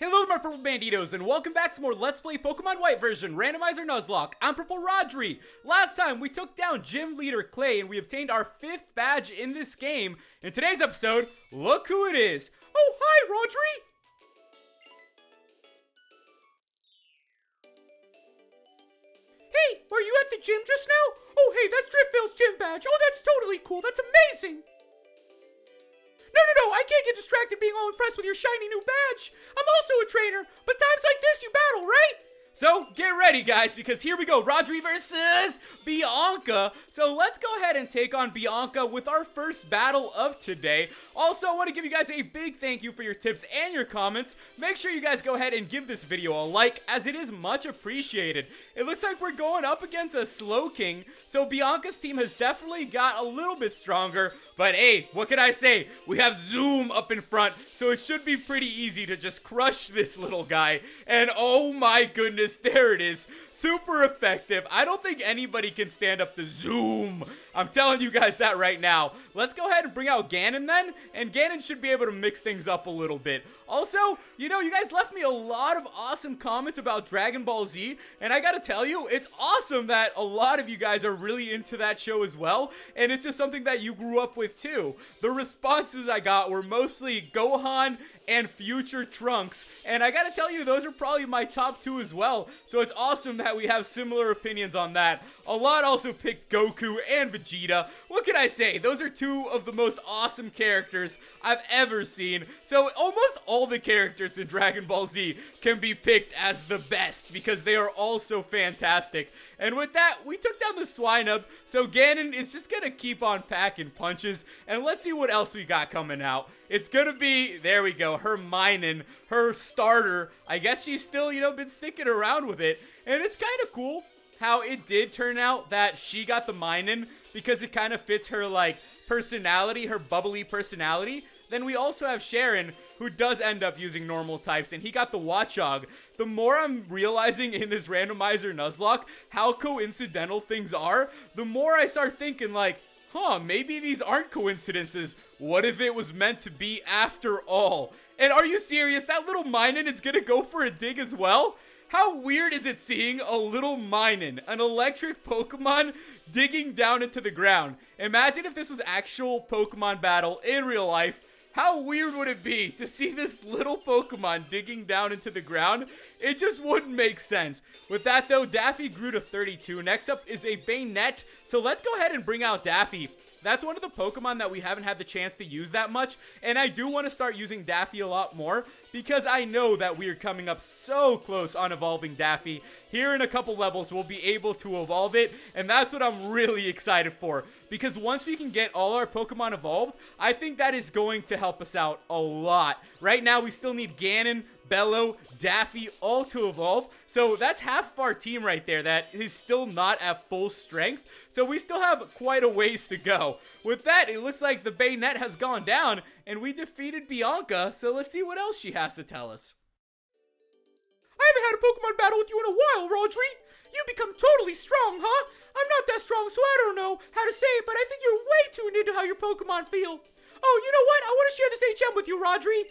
Hello my Purple Banditos, and welcome back to more Let's Play Pokemon White version, Randomizer Nuzlocke. I'm PurpleRodri. Last time, we took down Gym Leader Clay, and we obtained our 5th badge in this game. In today's episode, look who it is. Oh, hi, Rodri! Hey, were you at the gym just now? Oh, hey, that's Driftville's gym badge. Oh, that's totally cool. That's amazing. No, I can't get distracted being all impressed with your shiny new badge. I'm also a trainer, but times like this you battle, right? So, get ready, guys, because here we go. Rodri versus Bianca. So, let's go ahead and take on Bianca with our first battle of today. Also, I want to give you guys a big thank you for your tips and your comments. Make sure you guys go ahead and give this video a like, as it is much appreciated. It looks like we're going up against a Slowking, so Bianca's team has definitely got a little bit stronger. But hey, what can I say? We have Zoom up in front, so it should be pretty easy to just crush this little guy. And oh my goodness, there it is. Super effective. I don't think anybody can stand up to Zoom. I'm telling you guys that right now. Let's go ahead and bring out Ganon then, and Ganon should be able to mix things up a little bit. Also, you know, you guys left me a lot of awesome comments about Dragon Ball Z, and I gotta tell you, it's awesome that a lot of you guys are really into that show as well, and it's just something that you grew up with too. The responses I got were mostly Gohan and future Trunks, and I gotta tell you, those are probably my top 2 as well, so it's awesome that we have similar opinions on that. A lot also picked Goku and Vegeta. What can I say? Those are 2 of the most awesome characters I've ever seen, so almost all the characters in Dragon Ball Z can be picked as the best, because they are all so fantastic. And with that, we took down the Swinub, so Ganon is just gonna keep on packing punches, and let's see what else we got coming out. It's gonna be, there we go, her Minun, her starter. I guess she's still, you know, been sticking around with it, and it's kind of cool how it did turn out that she got the Minun, because it kind of fits her, like, personality, her bubbly personality. Then we also have Sharon, who does end up using normal types, and he got the Watchog. The more I'm realizing in this Randomizer Nuzlocke how coincidental things are, the more I start thinking, like, huh, maybe these aren't coincidences. What if it was meant to be after all? And are you serious? That little Minun is gonna go for a dig as well? How weird is it seeing a little Minun, an electric Pokemon, digging down into the ground? Imagine if this was actual Pokemon battle in real life. How weird would it be to see this little Pokemon digging down into the ground? It just wouldn't make sense. With that though, Daffy grew to 32. Next up is a Bayonet. So let's go ahead and bring out Daffy. That's one of the Pokemon that we haven't had the chance to use that much, and I do want to start using Daffy a lot more, because I know that we are coming up so close on evolving Daffy. Here in a couple levels, we'll be able to evolve it, and that's what I'm really excited for, because once we can get all our Pokemon evolved, I think that is going to help us out a lot. Right now, we still need Ganon, Bello, Daffy, all to evolve. So that's half of our team right there that is still not at full strength. So we still have quite a ways to go. With that, it looks like the Bayonet has gone down, and we defeated Bianca. So let's see what else she has to tell us. I haven't had a Pokemon battle with you in a while, Rodri. You become totally strong, huh? I'm not that strong, so I don't know how to say it, but I think you're way tuned into how your Pokemon feel. Oh, you know what? I want to share this HM with you, Rodri.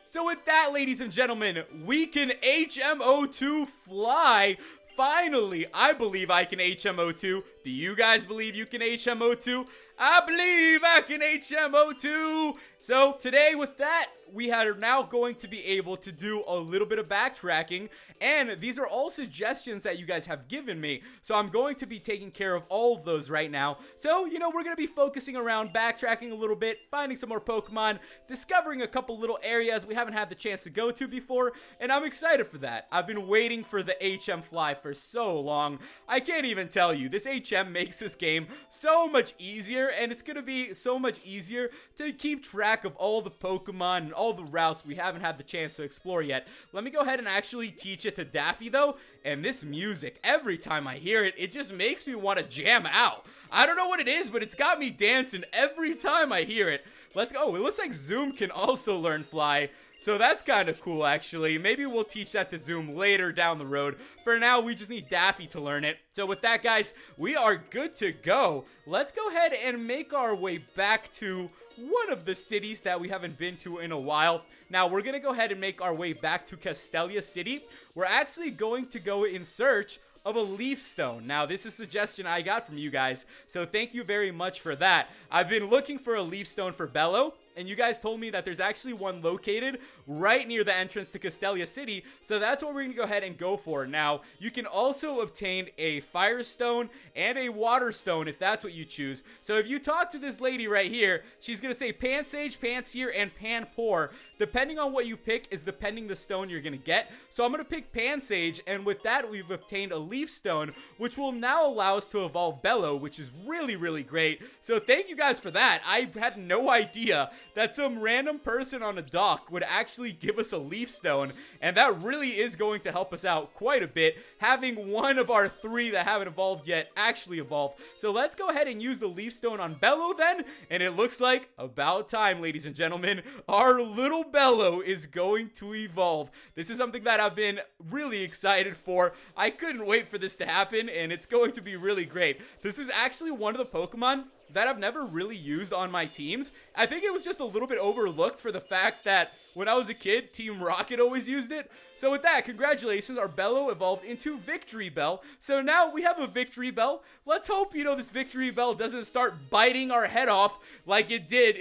So with that, ladies and gentlemen, we can HM02 Fly. Finally, I believe I can HM02. Do you guys believe you can HM02? I believe I can HM02. So today with that, we are now going to be able to do a little bit of backtracking, and these are all suggestions that you guys have given me, so I'm going to be taking care of all of those right now. So, you know, we're going to be focusing around backtracking a little bit, finding some more Pokemon, discovering a couple little areas we haven't had the chance to go to before, and I'm excited for that. I've been waiting for the HM Fly for so long. I can't even tell you, this HM makes this game so much easier, and it's going to be so much easier to keep track of all the Pokemon and all the routes we haven't had the chance to explore yet. Let me go ahead and actually teach it to Daffy though, and this music, every time I hear it, it just makes me want to jam out. I don't know what it is, but it's got me dancing every time I hear it. Let's go. It looks like Zoom can also learn Fly. So that's kind of cool, actually. Maybe we'll teach that to Zoom later down the road. For now, we just need Daffy to learn it. So with that, guys, we are good to go. Let's go ahead and make our way back to one of the cities that we haven't been to in a while. Now, we're going to go ahead and make our way back to Castelia City. We're actually going to go in search of a leaf stone. Now, this is a suggestion I got from you guys, so thank you very much for that. I've been looking for a leaf stone for Bello, and you guys told me that there's actually one located right near the entrance to Castelia City, so that's what we're going to go ahead and go for. Now, you can also obtain a fire stone and a water stone if that's what you choose. So if you talk to this lady right here, she's going to say Pan Sage, Pan Seer, and Pan Pour. Depending on what you pick is depending the stone you're going to get. So I'm going to pick Pan Sage, and with that, we've obtained a leaf stone, which will now allow us to evolve Bello, which is really, really great. So thank you guys for that. I had no idea that some random person on a dock would actually give us a leaf stone, and that really is going to help us out quite a bit, having one of our 3 that haven't evolved yet actually evolve. So let's go ahead and use the leaf stone on Bello then, and it looks like about time, ladies and gentlemen. Our little Bello is going to evolve. This is something that I've been really excited for. I couldn't wait for this to happen, and it's going to be really great. This is actually one of the Pokemon that I've never really used on my teams. I think it was just a little bit overlooked for the fact that when I was a kid, Team Rocket always used it. So with that, congratulations, our Bello evolved into Victory Bell. So now we have a Victory Bell. Let's hope, this Victory Bell doesn't start biting our head off like it did,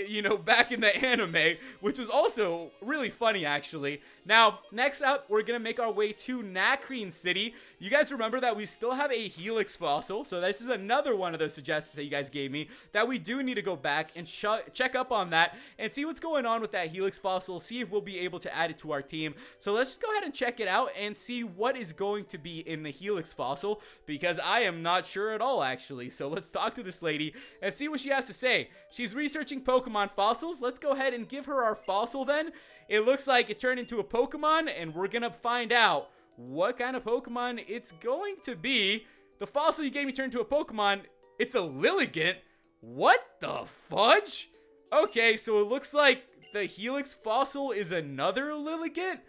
back in the anime, which was also really funny, actually. Now, next up, we're going to make our way to Nacrene City. You guys remember that we still have a Helix fossil, so this is another one of those suggestions that you guys gave me that we do need to go back and check up on that and see what's going on with that Helix fossil, see if we'll be able to add it to our team. So let's just go ahead and check it out and see what is going to be in the Helix fossil, because I am not sure at all, actually. So let's talk to this lady and see what she has to say. She's researching Pokemon fossils. Let's go ahead and give her our fossil then. It looks like it turned into a Pokemon, and we're gonna find out what kind of Pokemon it's going to be. The fossil you gave me turned into a Pokemon. It's a Lilligant. What the fudge? Okay, so it looks like the Helix fossil is another Lilligant.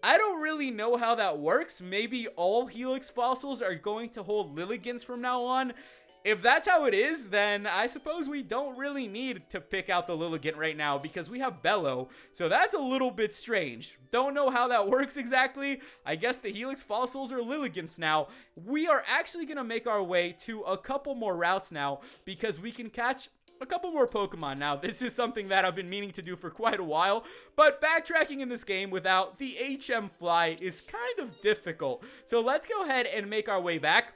I don't really know how that works. Maybe all Helix fossils are going to hold Lilligants from now on. If that's how it is, then I suppose we don't really need to pick out the Lilligant right now because we have Bello. So that's a little bit strange. Don't know how that works exactly. I guess the Helix fossils are Lilligants now. We are actually going to make our way to a couple more routes now because we can catch a couple more Pokemon. Now, this is something that I've been meaning to do for quite a while, but backtracking in this game without the HM Fly is kind of difficult. So let's go ahead and make our way back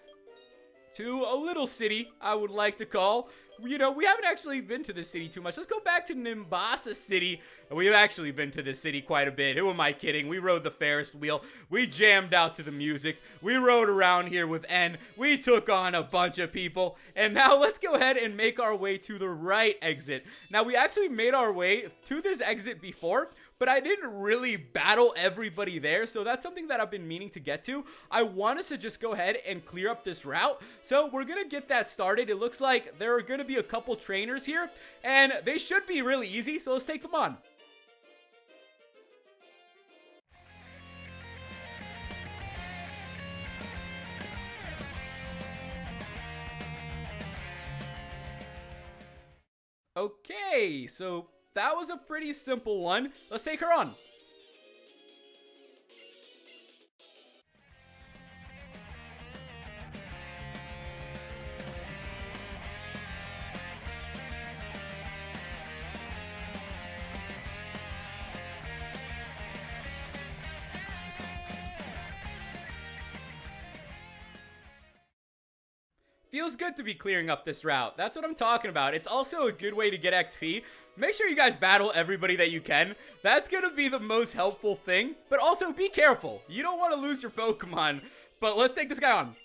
to a little city I would like to call. We haven't actually been to this city too much. Let's go back to Nimbasa City. We've actually been to this city quite a bit. Who am I kidding? We rode the Ferris wheel. We jammed out to the music. We rode around here with N. We took on a bunch of people. And now let's go ahead and make our way to the right exit. Now, we actually made our way to this exit before, but I didn't really battle everybody there, so that's something that I've been meaning to get to. I want us to just go ahead and clear up this route, so we're gonna get that started. It looks like there are gonna be a couple trainers here, and they should be really easy, so let's take them on. Okay, so that was a pretty simple one. Let's take her on. Feels good to be clearing up this route. That's what I'm talking about. It's also a good way to get XP. Make sure you guys battle everybody that you can. That's gonna be the most helpful thing. But also be careful. You don't want to lose your Pokemon. But let's take this guy on.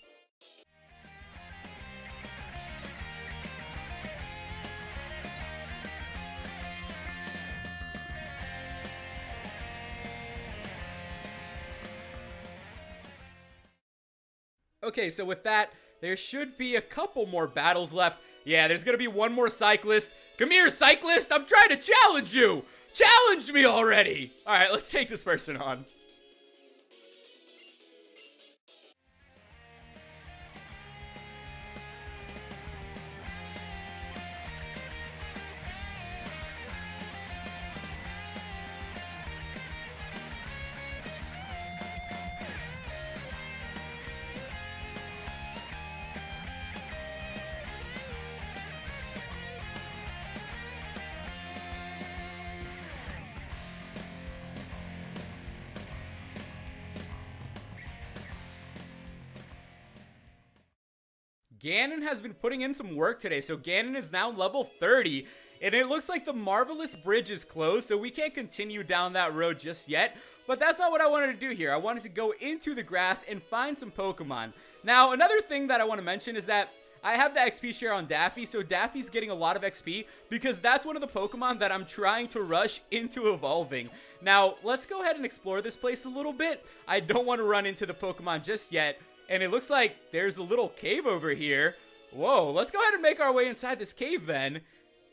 Okay, so with that, there should be a couple more battles left. Yeah, there's gonna be one more cyclist. Come here, cyclist! I'm trying to challenge you! Challenge me already! Alright, let's take this person on. Ganon has been putting in some work today, so Ganon is now level 30, and it looks like the Marvelous Bridge is closed, so we can't continue down that road just yet, but that's not what I wanted to do here. I wanted to go into the grass and find some Pokemon. Now, another thing that I want to mention is that I have the XP share on Daffy, so Daffy's getting a lot of XP because that's one of the Pokemon that I'm trying to rush into evolving. Now, let's go ahead and explore this place a little bit. I don't want to run into the Pokemon just yet. And it looks like there's a little cave over here. Whoa, let's go ahead and make our way inside this cave then.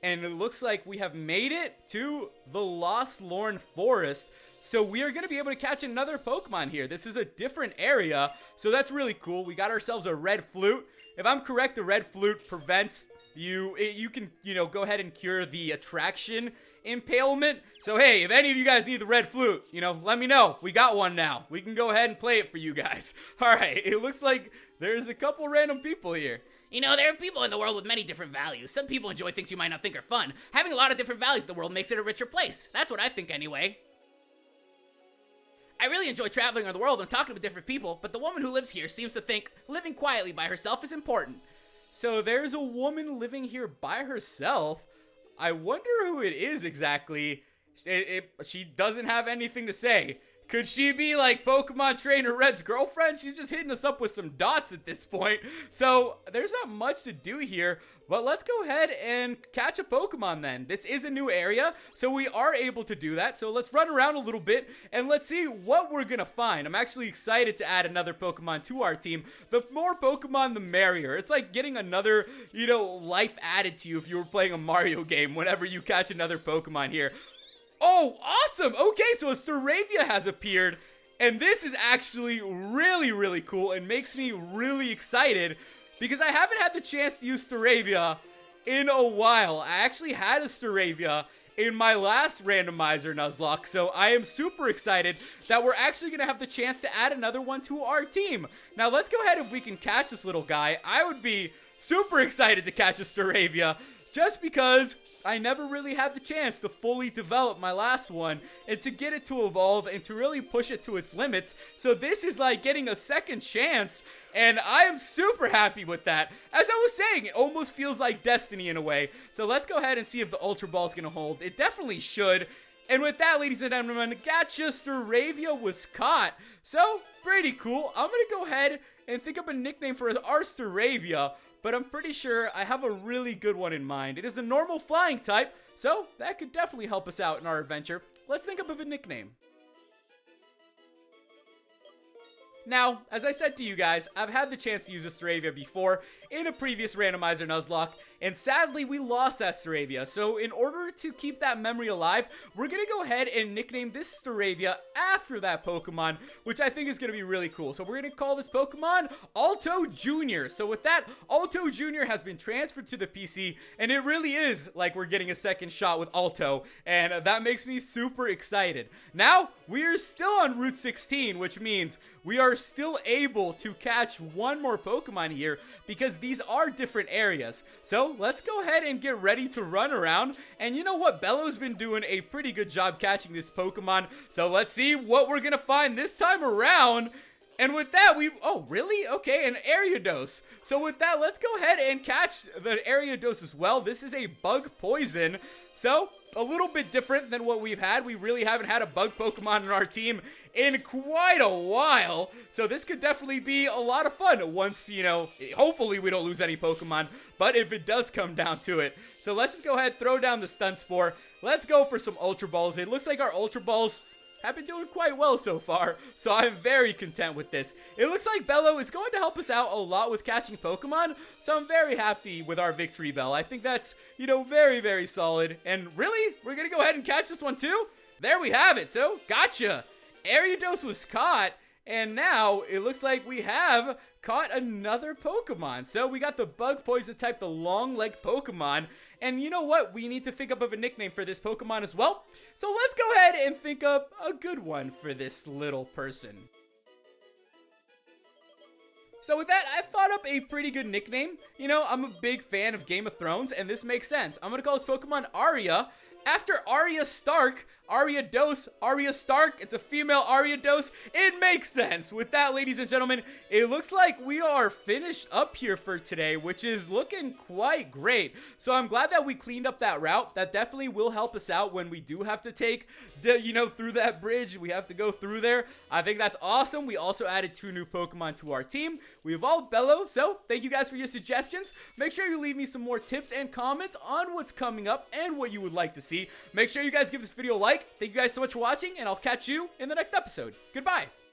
And it looks like we have made it to the Lost Lorn Forest. So we are going to be able to catch another Pokemon here. This is a different area, so that's really cool. We got ourselves a red flute. If I'm correct, the red flute prevents you can, go ahead and cure the attraction impalement. So hey, if any of you guys need the red flute, let me know. We got one now. We can go ahead and play it for you guys. All right, it looks like there's a couple random people here. There are people in the world with many different values. Some people enjoy things you might not think are fun. Having a lot of different values in the world makes it a richer place. That's what I think anyway. I really enjoy traveling around the world and talking with different people, but the woman who lives here seems to think living quietly by herself is important. So there's a woman living here by herself. I wonder who it is exactly. She doesn't have anything to say. Could she be like Pokemon Trainer Red's girlfriend? She's just hitting us up with some dots at this point. So there's not much to do here, but let's go ahead and catch a Pokemon then. This is a new area, so we are able to do that. So let's run around a little bit and let's see what we're gonna find. I'm actually excited to add another Pokemon to our team. The more Pokemon, the merrier. It's like getting another, life added to you if you were playing a Mario game whenever you catch another Pokemon here. Oh, awesome! Okay, so a Staravia has appeared, and this is actually really, really cool and makes me really excited because I haven't had the chance to use Staravia in a while. I actually had a Staravia in my last Randomizer Nuzlocke, so I am super excited that we're actually going to have the chance to add another one to our team. Now, let's go ahead if we can catch this little guy. I would be super excited to catch a Staravia just because I never really had the chance to fully develop my last one and to get it to evolve and to really push it to its limits. So this is like getting a second chance, and I am super happy with that. As I was saying, it almost feels like destiny in a way. So let's go ahead and see if the Ultra Ball is going to hold. It definitely should. And with that, ladies and gentlemen, Gotcha Staravia was caught. So, pretty cool. I'm going to go ahead and think up a nickname for our Staravia, but I'm pretty sure I have a really good one in mind. It is a normal flying type, so that could definitely help us out in our adventure. Let's think up of a nickname. Now, as I said to you guys, I've had the chance to use Staravia before in a previous Randomizer Nuzlocke, and sadly, we lost that Staravia. So in order to keep that memory alive, we're going to go ahead and nickname this Staravia after that Pokemon, which I think is going to be really cool. So we're going to call this Pokemon Alto Jr. So with that, Alto Jr. has been transferred to the PC, and it really is like we're getting a second shot with Alto, and that makes me super excited. Now, we are still on Route 16, which means we are still able to catch one more Pokemon here because these are different areas. So let's go ahead and get ready to run around. And you know what? Bello's been doing a pretty good job catching this Pokemon. So let's see what we're going to find this time around. And with that, oh, really? Okay, an Ariados. So with that, let's go ahead and catch the Ariados as well. This is a bug poison. So a little bit different than what we've had. We really haven't had a bug Pokemon in our team in quite a while. So this could definitely be a lot of fun once, hopefully we don't lose any Pokemon, but if it does come down to it. So let's just go ahead, throw down the Stun Spore. Let's go for some Ultra Balls. It looks like our Ultra Balls have been doing quite well so far, so I'm very content with this. It looks like Bello is going to help us out a lot with catching Pokemon, so I'm very happy with our victory bell. I think that's, you know, very, very solid. And really, we're going to go ahead and catch this one too? There we have it. So, gotcha. Ariados was caught, and now it looks like we have caught another Pokemon. So we got the bug poison type, the long leg Pokemon. And you know what? We need to think up of a nickname for this Pokemon as well. So let's go ahead and think up a good one for this little person. So with that, I thought up a pretty good nickname. You know, I'm a big fan of Game of Thrones, and this makes sense. I'm gonna call this Pokemon Arya, after Arya Stark. Arya Stark, it's a female Ariados. It makes sense. With that, ladies and gentlemen, it looks like we are finished up here for today, which is looking quite great. So I'm glad that we cleaned up that route. That definitely will help us out when we do have to take the, you know, through that bridge. We have to go through there. I think that's awesome. We also added 2 new Pokemon to our team. We evolved Bello, so thank you guys for your suggestions. Make sure you leave me some more tips and comments on what's coming up and what you would like to see. Make sure you guys give this video a like. Thank you guys so much for watching, and I'll catch you in the next episode. Goodbye.